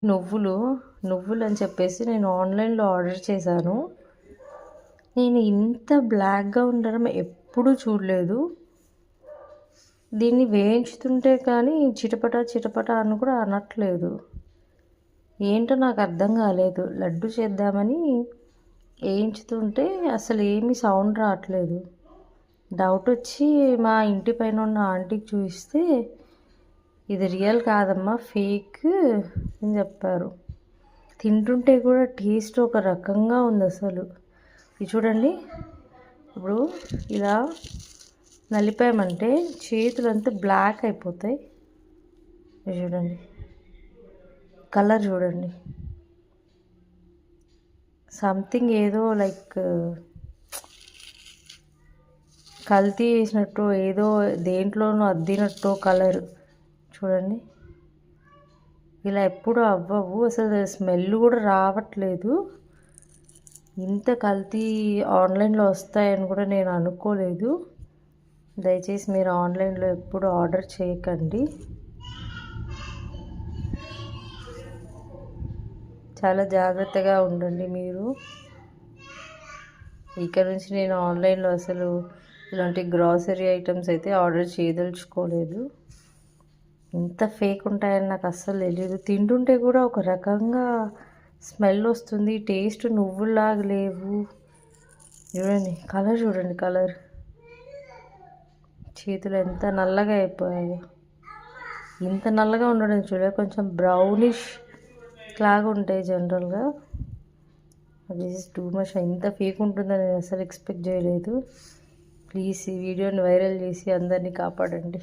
నువ్వులు నువ్వులు అని చెప్పేసి నేను ఆన్లైన్లో ఆర్డర్ చేశాను. నేను ఇంత బ్లాక్గా ఉండడం ఎప్పుడూ చూడలేదు. దీన్ని వేయించుతుంటే కానీ చిటపట చిటపట అని కూడా అనట్లేదు. ఏంటో నాకు అర్థం కాలేదు. లడ్డు చేద్దామని వేయించుతుంటే అసలు ఏమీ సౌండ్ రావట్లేదు. డౌట్ వచ్చి మా ఇంటి పైన ఉన్న ఆంటీకి చూపిస్తే ఇది రియల్ కాదమ్మా, ఫేక్ అని చెప్పారు. తింటుంటే కూడా టేస్ట్ ఒక రకంగా ఉంది అసలు. ఇది చూడండి, ఇప్పుడు ఇలా నలిపామంటే చేతులంతా బ్లాక్ అయిపోతాయి. ఇది చూడండి, కలర్ చూడండి, సంథింగ్ ఏదో లైక్ కల్తీ చేసినట్టు, ఏదో దేంట్లోనూ అద్దినట్టు కలర్ చూడండి. ఇలా ఎప్పుడు అవ్వవు, అసలు స్మెల్ కూడా రావట్లేదు. ఇంత కల్తీ ఆన్లైన్లో వస్తాయని కూడా నేను అనుకోలేదు. దయచేసి మీరు ఆన్లైన్లో ఎప్పుడు ఆర్డర్ చేయకండి. చాలా జాగ్రత్తగా ఉండండి మీరు. ఇక్కడ నుంచి నేను ఆన్లైన్లో అసలు ఇలాంటి గ్రాసరీ ఐటమ్స్ అయితే ఆర్డర్ చేయదలుచుకోలేదు. ఇంత ఫేక్ ఉంటాయని నాకు అస్సలు తెలియదు. తింటుంటే కూడా ఒక రకంగా స్మెల్ వస్తుంది, టేస్ట్ నువ్వులాగా లేవు. చూడండి కలర్, చూడండి కలర్, చేతులు ఎంత నల్లగా అయిపోయాయి. ఇంత నల్లగా ఉండడం చూడ, కొంచెం బ్రౌనిష్ లాగా ఉంటాయి జనరల్గా. అది టూ మచ్. ఇంత ఫేక్ ఉంటుందని నేను అసలు ఎక్స్పెక్ట్ చేయలేదు. ప్లీజ్ ఈ వీడియోని వైరల్ చేసి అందరినీ కాపాడండి.